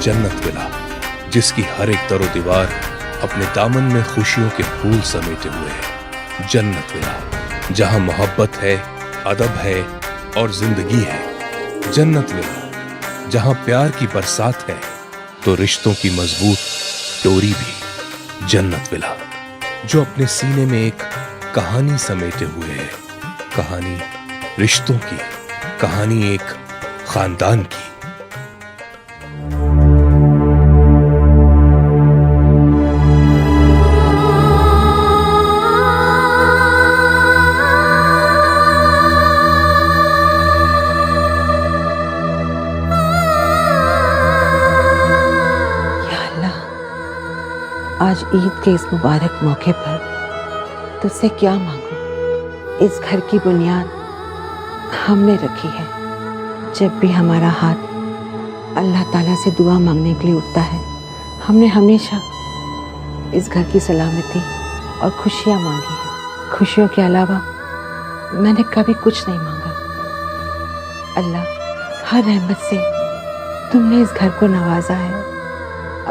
जन्नत विला, जिसकी हर एक दरो दीवार अपने दामन में खुशियों के फूल समेटे हुए है। जन्नत विला, जहां मोहब्बत है, अदब है और जिंदगी है। जन्नत विला, जहां प्यार की बरसात है तो रिश्तों की मजबूत डोरी भी। जन्नत विला, जो अपने सीने में एक कहानी समेटे हुए है। कहानी रिश्तों की, कहानी एक खानदान की। आज ईद के इस मुबारक मौके पर तुझसे क्या मांगूं? इस घर की बुनियाद हमने रखी है। जब भी हमारा हाथ अल्लाह ताला से दुआ मांगने के लिए उठता है, हमने हमेशा इस घर की सलामती और खुशियाँ मांगी है। खुशियों के अलावा मैंने कभी कुछ नहीं मांगा। अल्लाह, हर रहमत से तुमने इस घर को नवाजा है।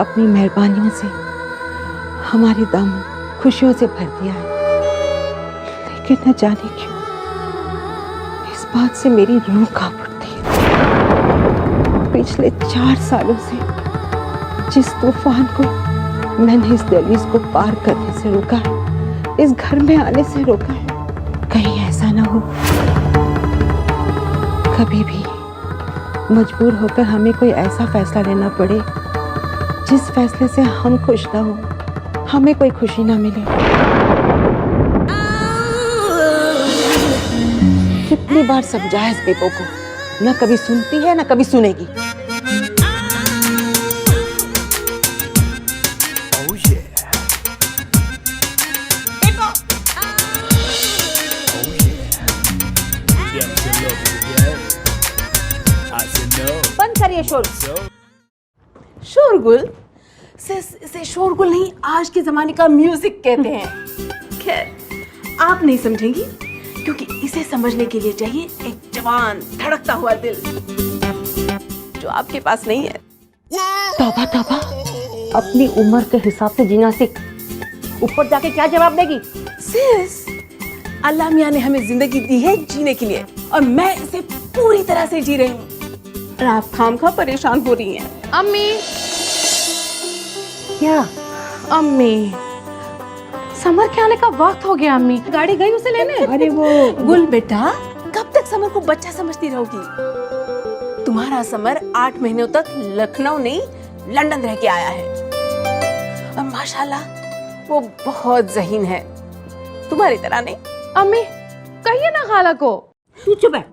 अपनी मेहरबानियों से हमारी दामन खुशियों से भर दिया है। लेकिन न जाने क्यों इस बात से मेरी रूह कांप उठती है। पिछले 4 सालों से जिस तूफान को मैंने इस दहलीज को पार करने से रोका है, इस घर में आने से रोका है, कहीं ऐसा ना हो कभी भी मजबूर होकर हमें कोई ऐसा फैसला लेना पड़े जिस फैसले से हम खुश ना हो, हमें कोई खुशी ना मिले। कितनी बार समझाया इस बेबो को, ना कभी सुनती है ना कभी सुनेगी। बंद करिए शोर। शोरगुल इसे शोरगुल नहीं, आज के जमाने का म्यूजिक कहते हैं। खैर, आप नहीं समझेंगी क्योंकि इसे समझने के लिए चाहिए एक जवान धड़कता हुआ दिल, जो आपके पास नहीं है। तौबा तौबा, अपनी उम्र के हिसाब से जीना सीख। ऊपर जाके क्या जवाब देगी? सिस, अल्लाह मियां ने हमें जिंदगी दी है जीने के लिए और मैं इसे पूरी तरह से जी रही हूँ और आप खामखा परेशान हो रही हैं। अम्मी, क्या? अम्मी, समर के आने का वक्त हो गया। अम्मी, गाड़ी गई उसे लेने। अरे वो गुल बेटा, कब तक समर को बच्चा समझती रहोगी? तुम्हारा समर 8 महीनों तक लखनऊ नहीं लंदन रह के आया है और माशाल्लाह वो बहुत ज़हीन है, तुम्हारी तरह नहीं। अम्मी, कहिए ना खाला को। तू चुप है।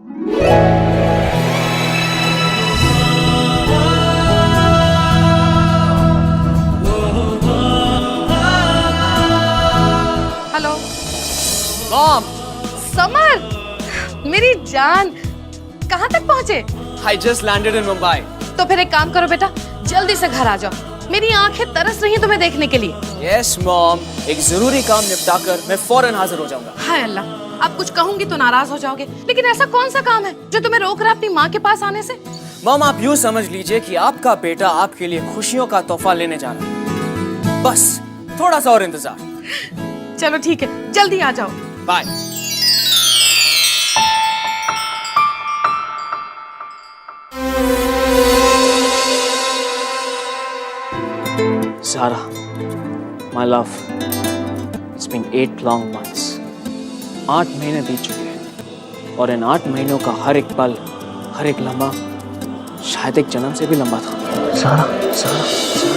Hello mom. समर, मेरी जान, कहाँ तक पहुँचे? I just landed in Mumbai. तो फिर एक काम करो बेटा, जल्दी से घर आ जाओ। मेरी आंखें तरस रही हैं तुम्हें देखने के लिए। Yes, mom. एक जरूरी काम निपटाकर मैं फौरन हाजिर हो जाऊंगा। हाय अल्लाह, अब कुछ कहूंगी तो नाराज हो जाओगे, लेकिन ऐसा कौन सा काम है जो तुम्हें रोक रहा है अपनी माँ के पास आने से? मॉम, आप यूँ समझ लीजिए कि आपका बेटा आपके लिए खुशियों का तोहफा लेने जा रहा है। बस थोड़ा सा और इंतजार। चलो ठीक है, जल्दी आ जाओ। Bye. Zara, my love, it's been 8 long months. 8 महीने बीत चुके हैं और इन 8 महीनों का हर एक पल, हर एक लम्हा शायद एक जन्म से भी लंबा था। Zara, Zara, Zara.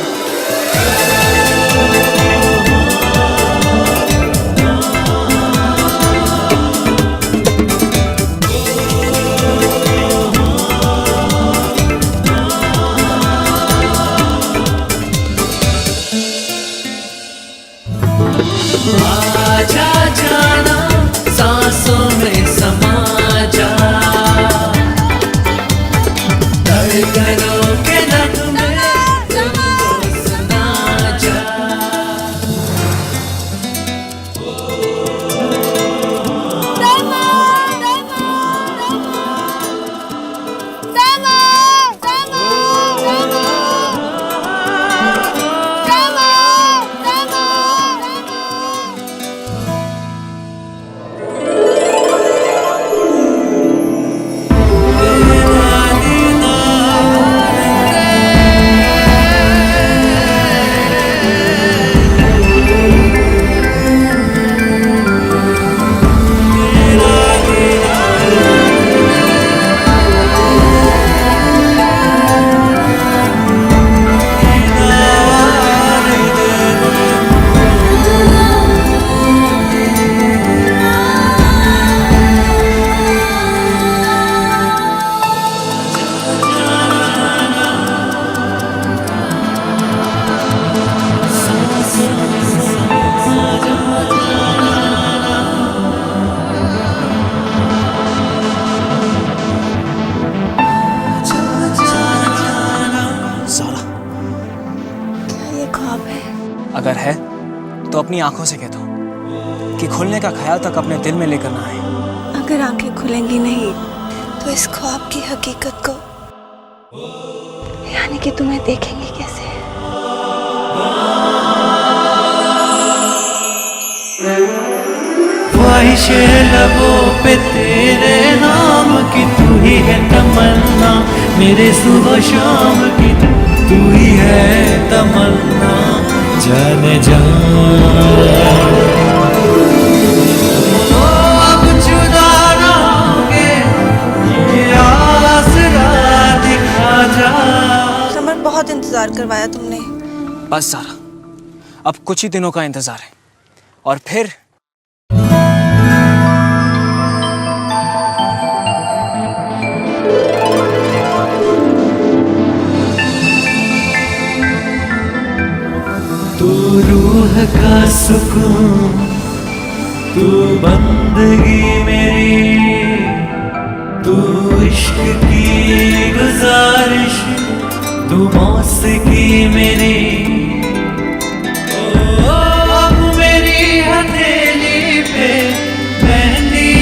अपनी आंखों से कहता हूँ कि खुलने का ख्याल तक अपने दिल में लेकर ना आए। अगर आंखें खुलेंगी नहीं तो इस ख्वाब की हकीकत को, यानी कि तुम्हें देखेंगे कैसे? ख्वाहिशे लबों पे तेरे नाम की, तू ही है तमन्ना मेरे सुबह शाम की, तू ही है तमन्ना जाने जा। अब जुदा ना होंगे ये आसरा दिखा जा। समर, बहुत इंतजार करवाया तुमने। बस सारा, अब कुछ ही दिनों का इंतजार है और फिर तू रूह का सुकून, तू बंदगी मेरी, तू इश्क की गुजारिश, तू मौसीकी मेरी। ओ अब मेरी हथेली पे मेहंदी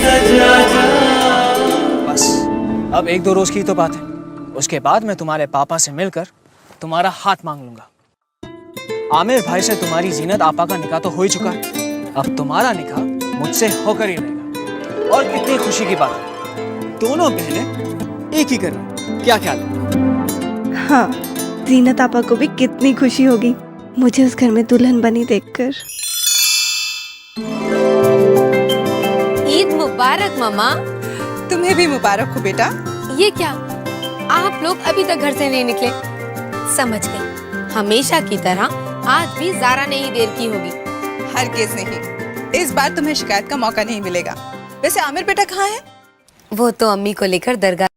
सजा जा। बस अब 1-2 रोज की तो बात है, उसके बाद मैं तुम्हारे पापा से मिलकर तुम्हारा हाथ मांग लूंगा। आमिर भाई से तुम्हारी जीनत आपा का निकाह तो हो ही चुका है, अब तुम्हारा निकाह मुझसे होकर ही रहेगा। और कितनी खुशी की बात है, दोनों बहनें एक ही घर में। क्या ख्याल है? हाँ, जीनत आपा को भी कितनी खुशी होगी मुझे उस घर में दुल्हन बनी देखकर। ईद मुबारक मामा। तुम्हें भी मुबारक हो बेटा। ये क्या, आप लोग अभी तक घर से नहीं निकले? समझ गई, हमेशा की तरह आज भी ज़ारा ने ही देर की होगी। हरगिज़ नहीं, इस बार तुम्हें शिकायत का मौका नहीं मिलेगा। वैसे आमिर बेटा कहाँ है? वो तो अम्मी को लेकर दरगाह।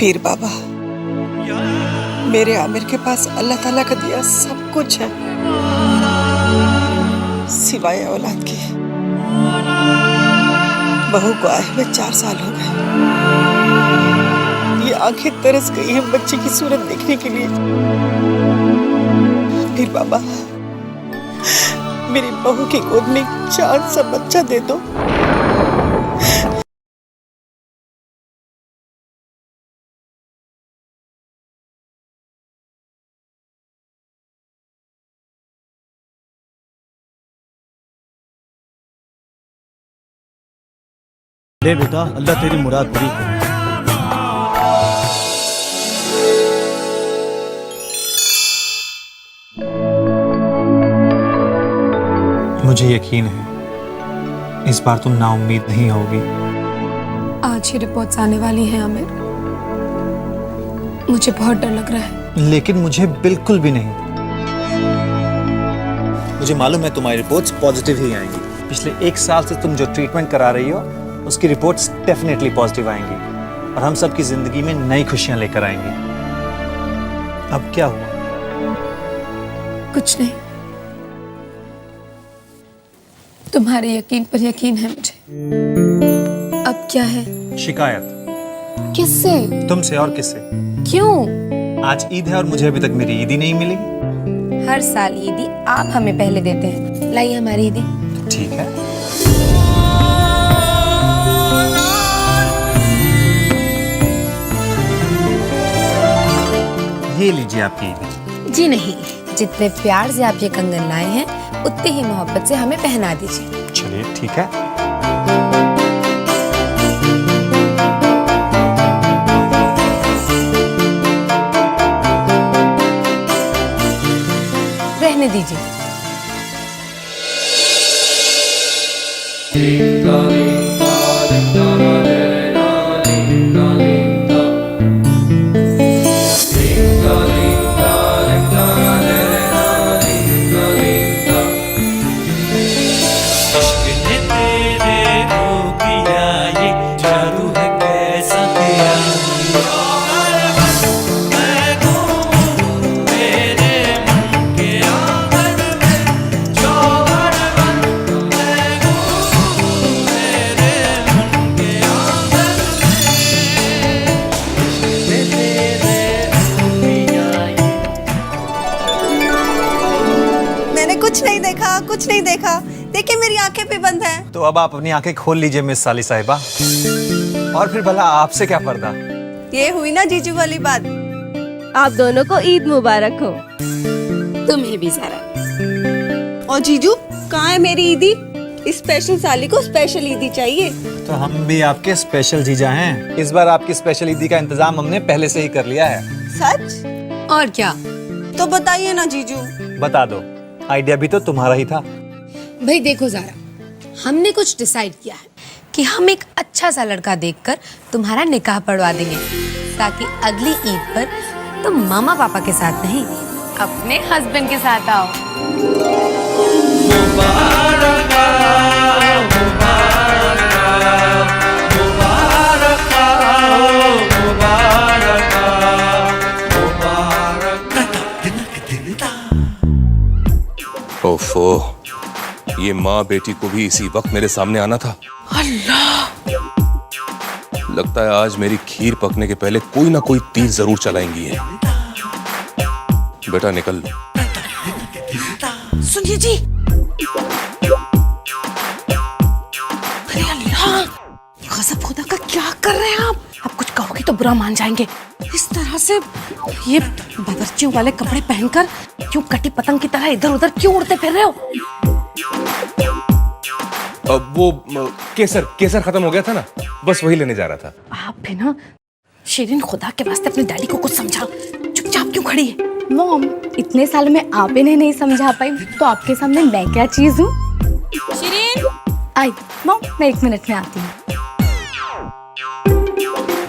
पीर बाबा, मेरे आमिर के पास अल्लाह ताला का दिया सब कुछ है सिवाय औलाद के। बहू को आए हुए 4 साल हो गए। ये आंखें तरस गई हैं बच्चे की सूरत देखने के लिए। पीर बाबा, मेरी बहू की गोद में एक चांद सा बच्चा दे दो। ले बेटा, अल्लाह तेरी मुराद पूरी करे। मुझे यकीन है इस बार तुम नाउम्मीद नहीं होगी। आज ही रिपोर्ट्स आने वाली हैं आमिर, मुझे बहुत डर लग रहा है। लेकिन मुझे बिल्कुल भी नहीं। मुझे मालूम है तुम्हारी रिपोर्ट्स पॉजिटिव ही आएंगी। पिछले 1 साल से तुम जो ट्रीटमेंट करा रही हो उसकी रिपोर्ट्स डेफिनेटली पॉजिटिव आएंगी और हम सबकी जिंदगी में नई खुशियां लेकर आएंगी। अब क्या हुआ? कुछ नहीं, तुम्हारे यकीन पर यकीन है मुझे। अब क्या है? शिकायत। किससे? तुमसे और किससे? क्यों? आज ईद है और मुझे अभी तक मेरी ईदी नहीं मिली। हर साल ईदी आप हमें पहले देते हैं, लाइए हमारी ईदी। ठीक है। ये लीजिए आपकी ईदी। जी नहीं, जितने प्यार से आप ये कंगन लाए हैं उतने ही मोहब्बत से हमें पहना दीजिए। चलिए ठीक है। दीजिए। इश्क ने तेरे को किया ये जादू है कैसा किया मैं घूमूं तेरे मन के आंगन में चौबड़ बन मैं घूमूं तेरे मन के आंगन में इश्क ने तेरे को किया ये मैंने कुछ नहीं देखा, कुछ नहीं देखा। देखिए मेरी आंखें भी बंद हैं। तो अब आप अपनी आंखें खोल लीजिए मिस साली साहिबा। और फिर भला आपसे क्या पर्दा? ये हुई ना जीजू वाली बात। आप दोनों को ईद मुबारक हो। तुम्हें भी ज़रा। और जीजू कहाँ है मेरी ईदी? स्पेशल साली को स्पेशल ईदी चाहिए। तो हम भी आपके स्पेशल जीजा हैं। इस बार आपकी स्पेशल ईदी का इंतजाम हमने पहले से ही कर लिया है। सच? और क्या? तो बताइए ना जीजू। बता दो, आइडिया भी तो तुम्हारा ही था। भाई देखो ज़रा, हमने कुछ डिसाइड किया है कि हम एक अच्छा सा लड़का देखकर तुम्हारा निकाह पढ़वा देंगे, ताकि अगली ईद पर तुम मामा पापा के साथ नहीं, अपने हस्बैंड के साथ आओ। ओफो, ये माँ बेटी को भी इसी वक्त मेरे सामने आना था। अल्लाह, लगता है आज मेरी खीर पकने के पहले कोई ना कोई तीर जरूर चलाएंगी ये। बेटा निकल लो। सुनिए जी। अरे अल्लाह, गज़ब खुदा का क्या कर रहे हैं आप? अब कुछ कहोगे तो बुरा मान जाएंगे। इस तरह से ये बावर्चियों वाले कपड़े पहनकर क्यों कटी पतंग की तरह इधर उधर क्यों उड़ते फिर रहे हो? अब वो केसर खत्म हो गया था ना, बस वही लेने जा रहा था। आप भी ना शिरीन, खुदा के वास्ते अपने डैडी को कुछ समझा। चुपचाप क्यों खड़ी है? मॉम, इतने साल में आप इन्हें नहीं समझा पाई तो आपके सामने मैं क्या चीज हूँ? शिरीन, आई मॉम, मैं 1 मिनट में आती हूँ।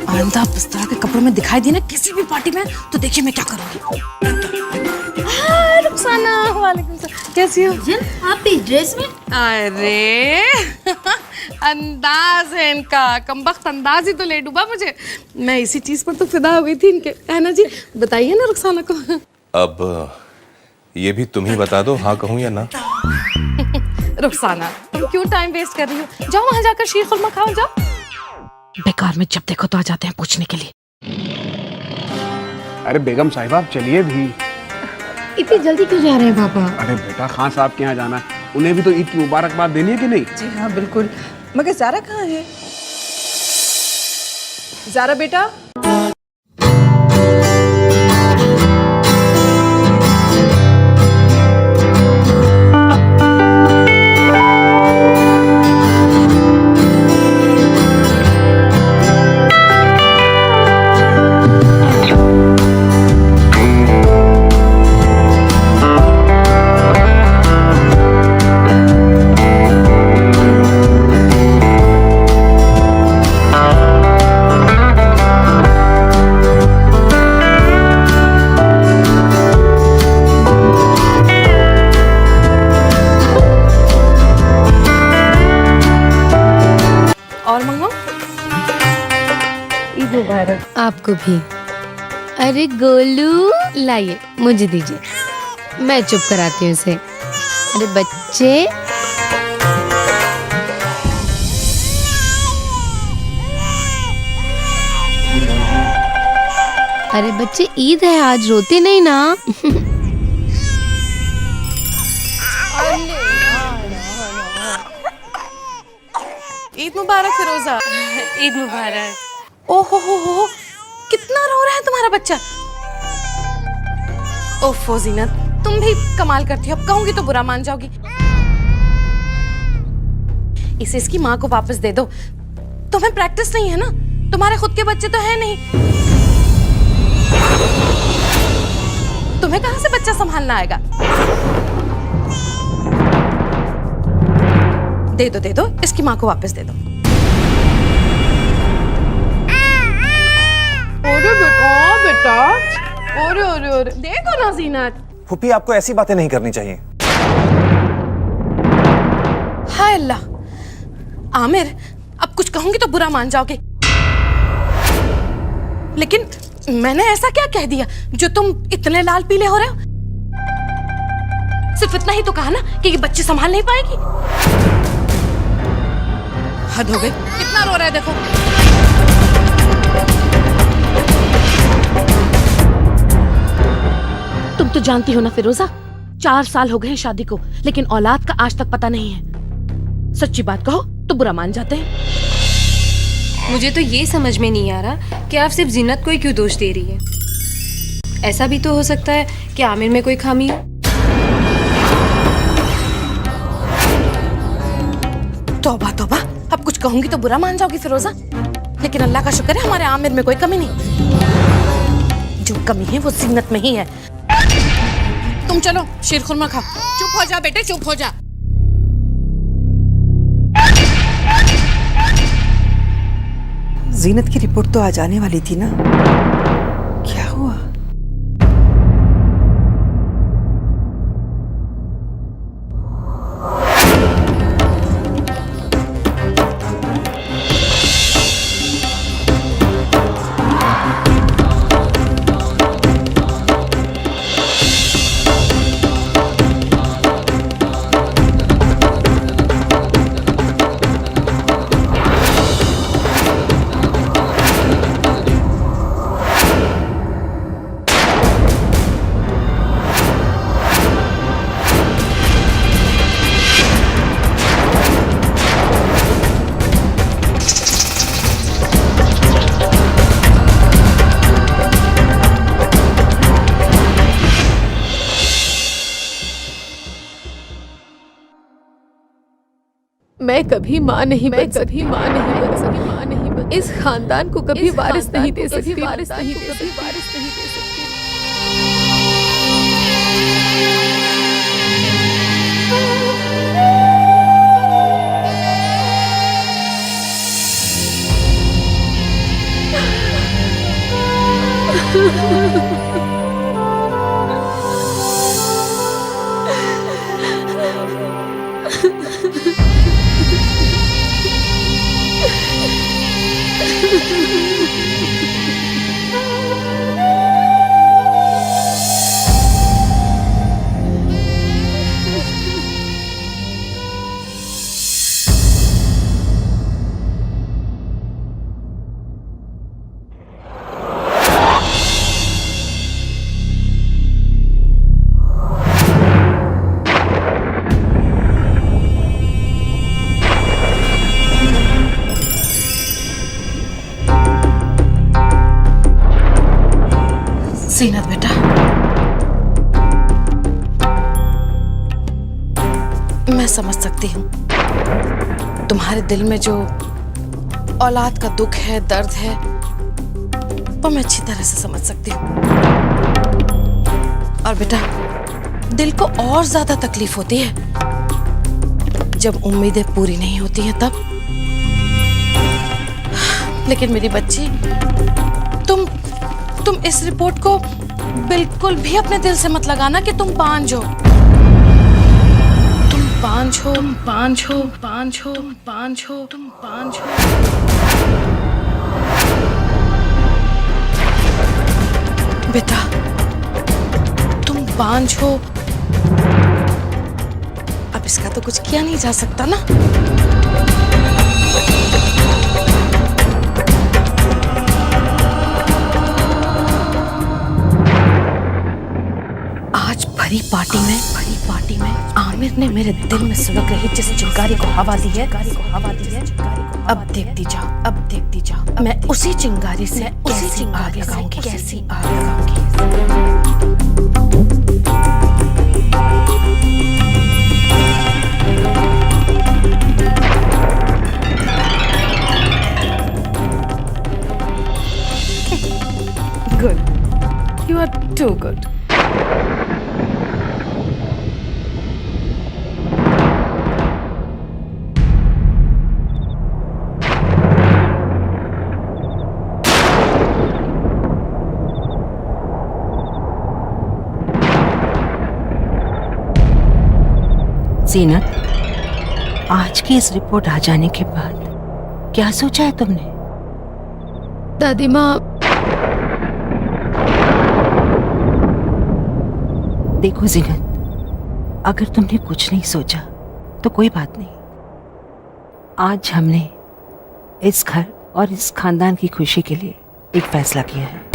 आइंदा इस तरह के कपड़ों में दिखाई दी ना किसी भी पार्टी में तो देखिए मैं क्या करूँगी। रुखसाना, वालेकुम सलाम, कैसी हो? आप इस ड्रेस में? अरे अंदाज है इनका, कमबख्त अंदाज ही तो ले डूबा मुझे। मैं इसी चीज पर तो फिदा हो गई थी इनके, है ना जी? बताइए ना रुखसाना को। अब ये भी तुम ही बता दो, हाँ कहूँ या ना। रुखसाना, तुम क्यों टाइम वेस्ट कर रही हो? जाओ वहां जाकर शीर खुरमा खाओ, जाओ। बेकार में जब देखो तो आ जाते हैं पूछने के लिए। अरे बेगम साहिबा, आप चलिए भी। इतनी जल्दी क्यों जा रहे हैं पापा? अरे बेटा, खान साहब के यहाँ जाना है, उन्हें भी तो ईद की मुबारकबाद देनी है कि नहीं? जी हाँ बिल्कुल। मगर ज़ारा कहाँ है? ज़ारा बेटा। और मंगवाओ? ईद मुबारक। आपको भी। अरे गोलू, लाइए, मुझे दीजिए, मैं चुप कराती हूँ इसे। अरे बच्चे, अरे बच्चे, ईद है आज, रोते नहीं ना। ईद मुबारक फिरोजा। ईद मुबारक। ओहो हो, कितना रो रहा है तुम्हारा बच्चा। ओफो जीनत, तुम भी कमाल करती हो। अब कहूंगी तो बुरा मान जाओगी। इसे इसकी माँ को वापस दे दो। तुम्हें प्रैक्टिस नहीं है ना, तुम्हारे खुद के बच्चे तो है नहीं। तुम्हें कहां से बच्चा संभालना आएगा? दे दो, इसकी माँ को वापस दे दो। अरे बेटा, अरे देखो ना जीनत। फूफी, आपको ऐसी बातें नहीं करनी चाहिए। हाय अल्लाह, आमिर, अब कुछ कहूंगी तो बुरा मान जाओगे, लेकिन मैंने ऐसा क्या कह दिया जो तुम इतने लाल पीले हो रहे हो? सिर्फ इतना ही तो कहा ना कि ये बच्चे संभाल नहीं पाएगी। हद हो गई, कितना रो रहा है देखो। तुम तो जानती हो ना फिरोजा, 4 साल हो गए हैं शादी को, लेकिन औलाद का आज तक पता नहीं है। सच्ची बात कहो तो बुरा मान जाते हैं। मुझे तो ये समझ में नहीं आ रहा कि आप सिर्फ जीनत को ही क्यों दोष दे रही है। ऐसा भी तो हो सकता है कि आमिर में कोई खामी हो। तौबा तौबा, अब कुछ कहूंगी तो बुरा मान जाओगी फिरोजा, लेकिन अल्लाह का शुक्र है हमारे आमिर में कोई कमी नहीं। जो कमी है वो जीनत में ही है। तुम चलो शीरखुरमा खाओ। चुप हो जा बेटे, चुप हो जा। जीनत की रिपोर्ट तो आ जाने वाली थी ना, क्या हुआ? मैं कभी माँ नहीं बन सकती, इस खानदान को कभी वारिस नहीं दे सकती। जीनत बेटा, मैं समझ सकती हूँ तुम्हारे दिल में जो औलाद का दुख है, दर्द है, वो मैं अच्छी तरह से समझ सकती हूँ। और बेटा, दिल को और ज्यादा तकलीफ होती है जब उम्मीदें पूरी नहीं होती हैं तब। लेकिन मेरी बच्ची, तुम इस रिपोर्ट को बिल्कुल भी अपने दिल से मत लगाना कि तुम बांझ हो। तुम बांझ हो। बेटा, तुम बांझ हो। अब इसका तो कुछ किया नहीं जा सकता ना। भरी पार्टी में आमिर ने मेरे दिल में सुलग रही जिस चिंगारी को हवा दी है, अब देखती जाओ मैं उसी चिंगारी से कैसी आग लगाऊंगी। Good. You are too good. जीनत, आज की इस रिपोर्ट आ जाने के बाद क्या सोचा है तुमने? दादी माँ, देखो जीनत, अगर तुमने कुछ नहीं सोचा तो कोई बात नहीं। आज हमने इस घर और इस खानदान की खुशी के लिए एक फैसला किया है।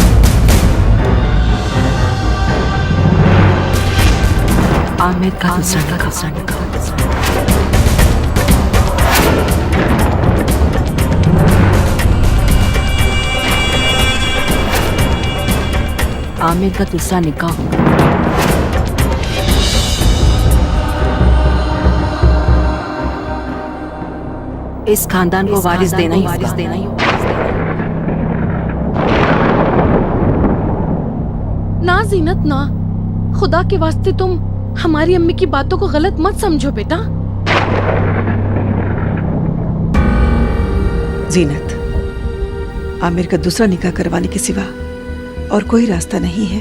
आमिर का दूसरा निकाह। आमिर का दूसरा निकाह होगा। इस खानदान को वारिस देना ही होगा। ना जीनत ना, खुदा के वास्ते तुम हमारी अम्मी की बातों को गलत मत समझो बेटा। जीनत, आमिर का दूसरा निकाह करवाने के सिवा और कोई रास्ता नहीं है।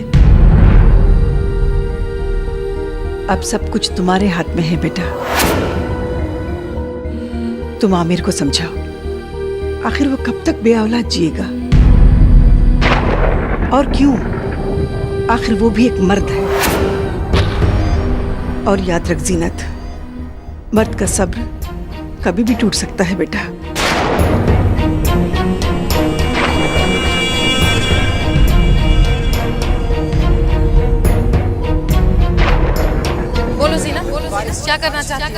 अब सब कुछ तुम्हारे हाथ में है बेटा। तुम आमिर को समझाओ, आखिर वो कब तक बेऔलाद जिएगा? और क्यों? आखिर वो भी एक मर्द है। और याद रख जीनत, मर्द का सब्र कभी भी टूट सकता है बेटा। बोलो जीनत, क्या करना चाहते हैं?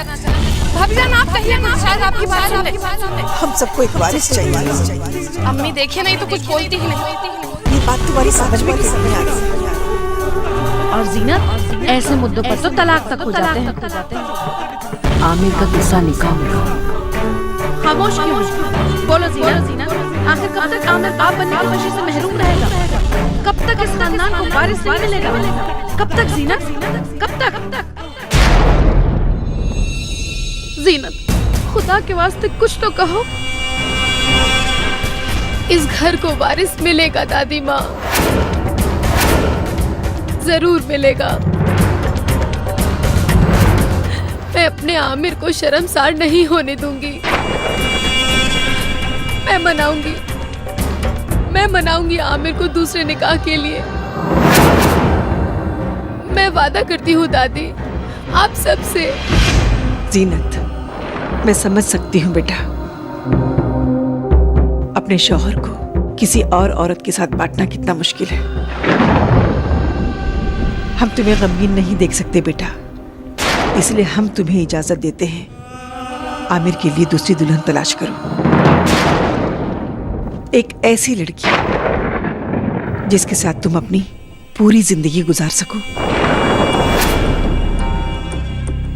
भाभी जान, आप कहिए कुछ, शायद आपकी बात सुन ले। हम सबको एक वारिस चाहिए। अम्मी देखिए नहीं तो कुछ बोलती ही नहीं। ये बात तुम्हारी समझ में कैसे नहीं आ रही? और जीनत, ऐसे मुद्दों पर तो तलाक तक हो जाते हैं। आमिर का दूसरा निकाह होगा। खामोश क्यों? बोलो जीनत, आखिर कब तक आमिर बाप बनने की खुशी से महरूम रहेगा? कब तक इस खानदान को वारिस नहीं मिलेगा? कब तक जीनत? कब तक? जीनत, खुदा के वास्ते कुछ तो कहो। इस घर को वारिस मिलेगा दादी माँ, जरूर मिलेगा। मैं अपने आमिर को शर्मसार नहीं होने दूंगी। मैं मनाऊंगी आमिर को दूसरे निकाह के लिए। मैं वादा करती हूँ दादी, आप सबसे। जीनत, मैं समझ सकती हूँ बेटा, अपने शौहर को किसी और औरत के साथ बांटना कितना मुश्किल है। हम तुम्हें गमगीन नहीं देख सकते बेटा, इसलिए हम तुम्हें इजाजत देते हैं, आमिर के लिए दूसरी दुल्हन तलाश करो। एक ऐसी लड़की जिसके साथ तुम अपनी पूरी जिंदगी गुजार सको।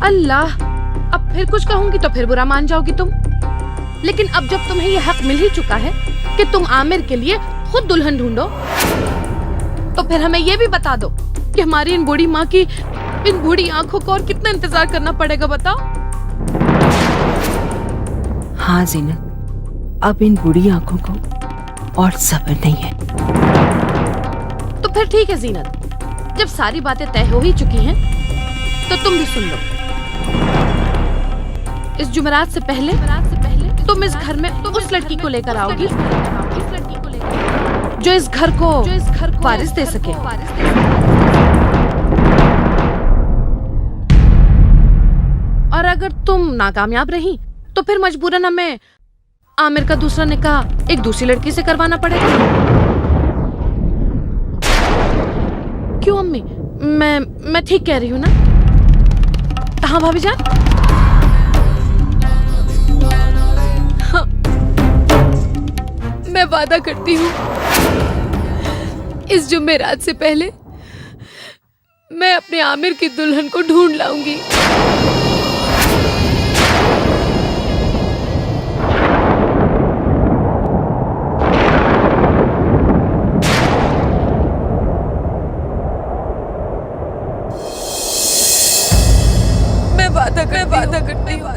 अल्लाह, अब फिर कुछ कहूंगी तो फिर बुरा मान जाओगी तुम। लेकिन अब जब तुम्हें ये हक मिल ही चुका है कि तुम आमिर के लिए खुद दुल्हन ढूंढो, तो फिर हमें ये भी बता दो कि हमारी इन बूढ़ी माँ की इन बूढ़ी आंखों को और कितना इंतजार करना पड़ेगा, बताओ। हाँ जीनत, अब इन बूढ़ी आंखों को और सब्र नहीं है। तो फिर ठीक है जीनत, जब सारी बातें तय हो ही चुकी हैं, तो तुम भी सुन लो। इस जुमेरात से पहले तुम इस घर में उस लड़की को लेकर आओगी जो इस घर को वारिस दे सके। और अगर तुम नाकामयाब रही तो फिर मजबूरन हमें आमिर का दूसरा निकाह एक दूसरी लड़की से करवाना पड़ेगा। क्यों अम्मी, मैं ठीक कह रही हूँ ना? हाँ भाभी जान। हाँ, मैं वादा करती हूँ इस जुमेरात से पहले मैं अपने आमिर की दुल्हन को ढूंढ लाऊंगी। वादा करती हूँ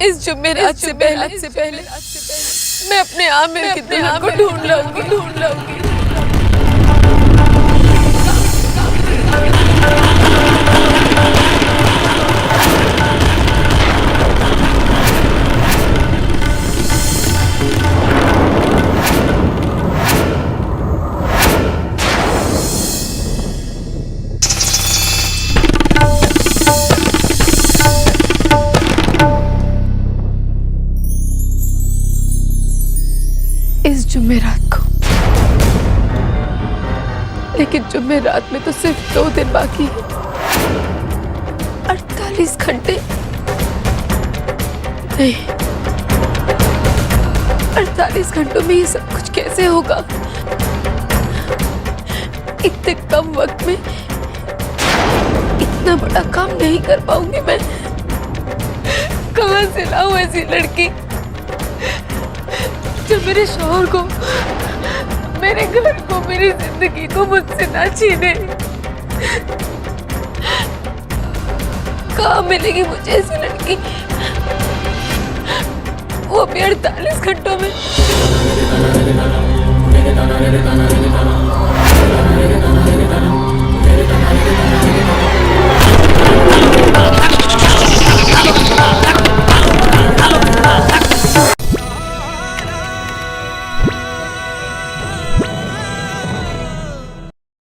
इस जुमेरात से पहले मैं अपने आमिर की दुल्हन को ढूंढ लाऊंगी। इस जुमेरात को, लेकिन जुमेरात में तो सिर्फ 2 दिन बाकी है। 48 घंटे नहीं, 48 घंटों में ये सब कुछ कैसे होगा? इतने कम वक्त में इतना बड़ा काम नहीं कर पाऊंगी मैं। कहां से लाऊं ऐसी लड़की जो मेरे शौहर को, मेरे घर को, मेरी जिंदगी को मुझसे ना छीने। कहाँ मिलेगी मुझे ऐसी लड़की, वो भी 48 घंटों में?